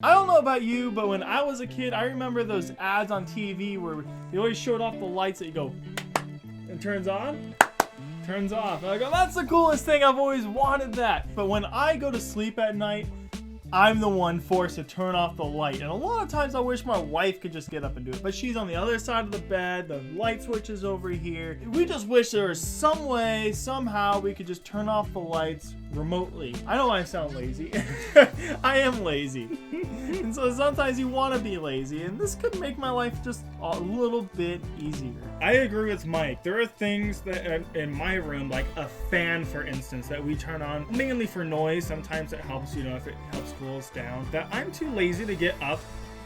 I don't know about you, but when I was a kid, I remember those ads on TV where they always showed off the lights that you go, it turns on, turns off. And I go, that's the coolest thing. I've always wanted that. But when I go to sleep at night, I'm the one forced to turn off the light. And a lot of times I wish my wife could just get up and do it. But she's on the other side of the bed. The light switch is over here. We just wish there was some way, somehow, we could just turn off the lights remotely. I know I sound lazy. I am lazy. And so sometimes you want to be lazy. And this could make my life just a little bit easier. I agree with Mike. There are things that in my room, like a fan, for instance, that we turn on mainly for noise. Sometimes it helps, if it helps cool us down. That I'm too lazy to get up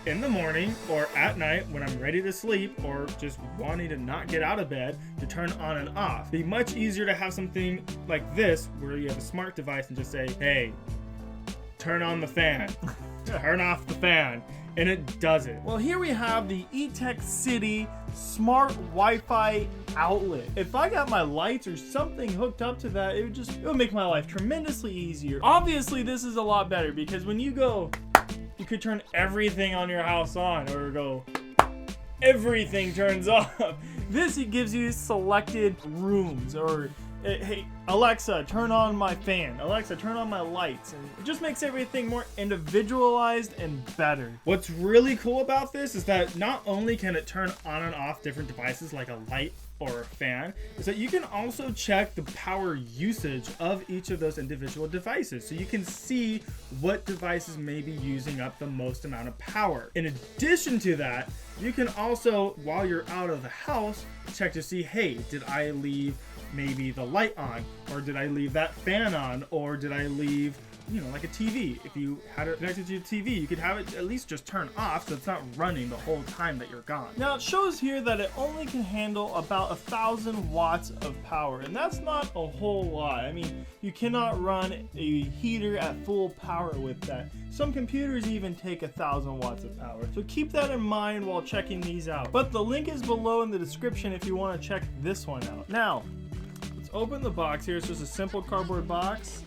in the morning or at night when I'm ready to sleep or just wanting to not get out of bed to turn on and off. It'd be much easier to have something like this where you have a smart device and just say, hey, turn on the fan, turn off the fan. And it does it. Well, here we have the Etekcity Smart Wi-Fi Outlet. If I got my lights or something hooked up to that, it would make my life tremendously easier. Obviously, this is a lot better because when you go, you could turn everything on your house on, or go, everything turns off. This, it gives you selected rooms, or hey, Alexa, turn on my fan. Alexa, turn on my lights. And it just makes everything more individualized and better. What's really cool about this is that not only can it turn on and off different devices like a light or a fan, is that you can also check the power usage of each of those individual devices. So you can see what devices may be using up the most amount of power. In addition to that, you can also, while you're out of the house, check to see, hey, did I leave maybe the light on, or did I leave that fan on, or did I leave, like a TV. If you had it connected to your TV, you could have it at least just turn off so it's not running the whole time that you're gone. Now it shows here that it only can handle about 1,000 watts of power, and that's not a whole lot. I mean, you cannot run a heater at full power with that. Some computers even take 1,000 watts of power. So keep that in mind while checking these out. But the link is below in the description if you want to check this one out. Now, let's open the box here. It's just a simple cardboard box.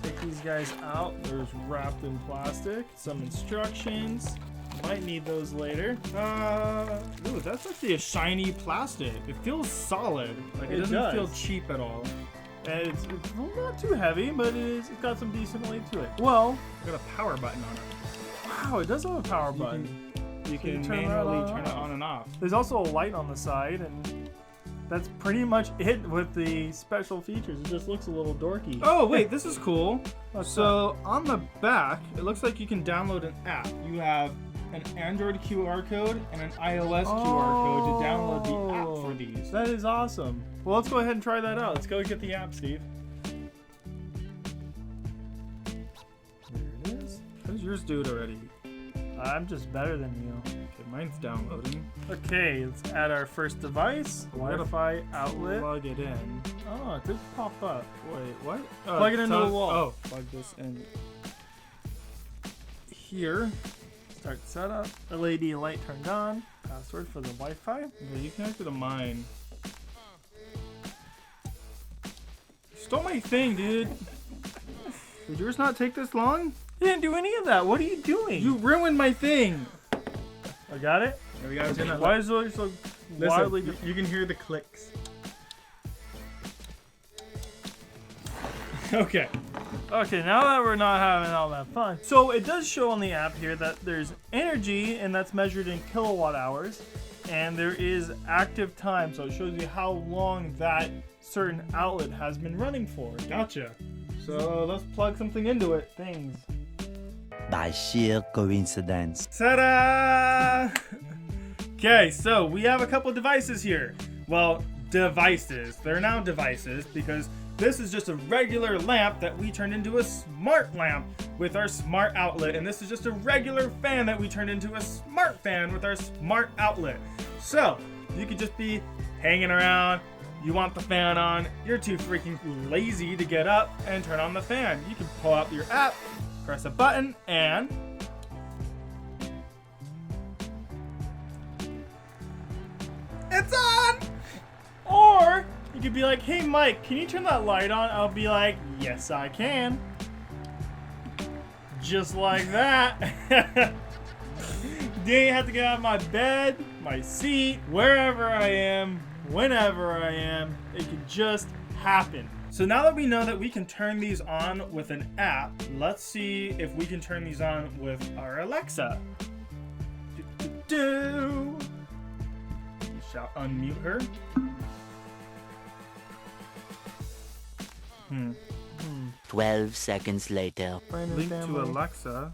Take these guys out. They're wrapped in plastic. Some instructions. Might need those later. Ooh, that's actually a shiny plastic. It feels solid. Like it doesn't feel cheap at all. And it's not too heavy, but it's got some decent weight to it. Well, it's got a power button on it. Wow, it does have a power button. You can manually turn it on and off. There's also a light on the side, and that's pretty much it with the special features. It just looks a little dorky. Oh, wait, this is cool. So on the back, it looks like you can download an app. You have an Android QR code and an iOS QR code to download the app for these. That is awesome. Well, let's go ahead and try that out. Let's go get the app, Steve. There it is. How does yours do it already? I'm just better than you. Okay, mine's downloading. Okay, let's add our first device. Wi-Fi outlet. Plug it in. Oh, it did pop up. Wait, what? Plug it into the wall. Oh, plug this in here. Start setup. LED light turned on. Password for the Wi-Fi. Okay, you connected to mine. You stole my thing, dude. Did yours not take this long? You didn't do any of that. What are you doing? You ruined my thing. I got it? Yeah, we gotta turn that. Why is it so wildly different? You can hear the clicks. Okay. Okay, now that we're not having all that fun. So it does show on the app here that there's energy, and that's measured in kilowatt hours. And there is active time, so it shows you how long that certain outlet has been running for. Gotcha. So let's plug something into it. Things. By sheer coincidence. Ta-da! Okay, so we have a couple devices here. Well, devices. They're now devices because this is just a regular lamp that we turned into a smart lamp with our smart outlet. And this is just a regular fan that we turned into a smart fan with our smart outlet. So, you could just be hanging around. You want the fan on. You're too freaking lazy to get up and turn on the fan. You can pull out your app, press a button, and it's on! Or you could be like, hey Mike, can you turn that light on? I'll be like, yes I can. Just like that. Didn't have to get out of my bed, my seat, wherever I am, whenever I am. It could just happen. So now that we know that we can turn these on with an app, let's see if we can turn these on with our Alexa. Shall unmute her. 12 seconds later. Link to Alexa.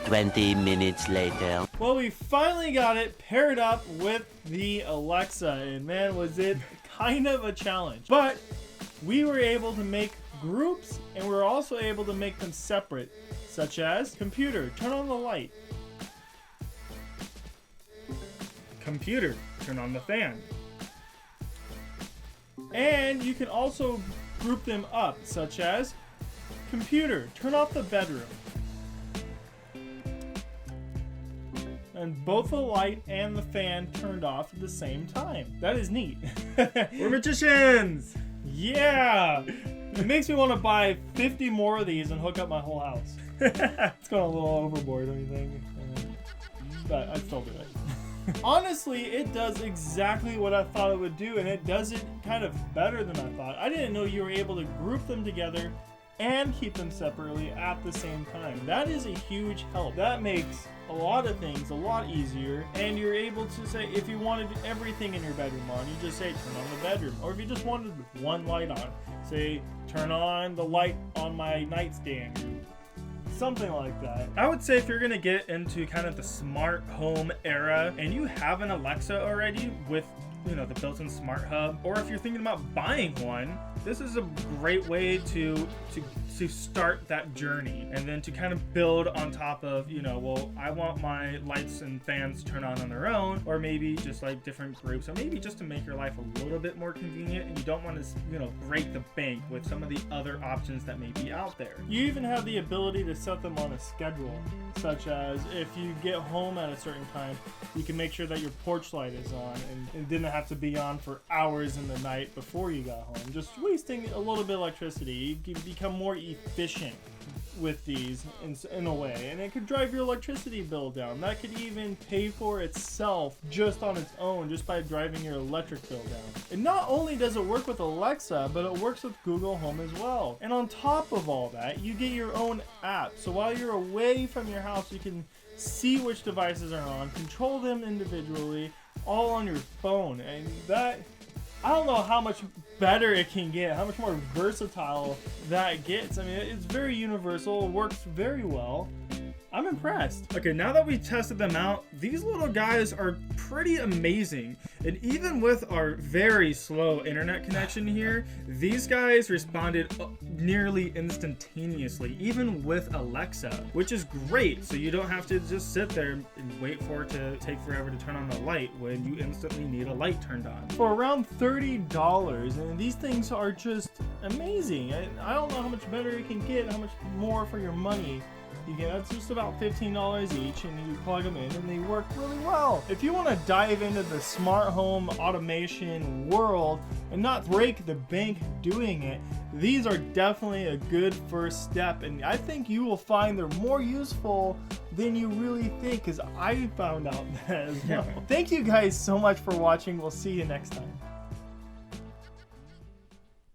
20 minutes later. Well, we finally got it paired up with the Alexa, and man, was it kind of a challenge. But we were able to make groups, and we were also able to make them separate, such as computer, turn on the light. Computer, turn on the fan. And you can also group them up, such as computer, turn off the bedroom. And both the light and the fan turned off at the same time. That is neat. We're magicians! Yeah! It makes me want to buy 50 more of these and hook up my whole house. It's going a little overboard, don't you think? But I'd still do it. Honestly, it does exactly what I thought it would do, and it does it kind of better than I thought. I didn't know you were able to group them together and keep them separately at the same time. That is a huge help. That makes a lot of things a lot easier, and you're able to say, if you wanted everything in your bedroom on, you just say turn on the bedroom. Or if you just wanted one light on, say turn on the light on my nightstand. Something like that. I would say if you're gonna get into kind of the smart home era and you have an Alexa already with, you know, the built-in smart hub, or if you're thinking about buying one, this is a great way to start that journey, and then to kind of build on top of, you know, well, I want my lights and fans to turn on their own, or maybe just like different groups, or maybe just to make your life a little bit more convenient, and you don't want to, you know, break the bank with some of the other options that may be out there. You even have the ability to set them on a schedule, such as if you get home at a certain time, you can make sure that your porch light is on, and it didn't have to be on for hours in the night before you got home, just wasting a little bit of electricity. You can become more efficient with these in a way, and it could drive your electricity bill down. That could even pay for itself just on its own, just by driving your electric bill down. And not only does it work with Alexa, but it works with Google Home as well. And on top of all that, you get your own app. So while you're away from your house, you can see which devices are on, control them individually, all on your phone. And that, I don't know how much better it can get, how much more versatile that gets. I mean, it's very universal, works very well. I'm impressed. Okay, now that we tested them out, these little guys are pretty amazing. And even with our very slow internet connection here, these guys responded nearly instantaneously, even with Alexa, which is great. So you don't have to just sit there and wait for it to take forever to turn on the light when you instantly need a light turned on. For around $30, and these things are just amazing. I don't know how much better it can get, how much more for your money. You get, it's just about $15 each, and you plug them in and they work really well. If you want to dive into the smart home automation world and not break the bank doing it, these are definitely a good first step, and I think you will find they're more useful than you really think, because I found out that as well. Thank you guys so much for watching. We'll see you next time.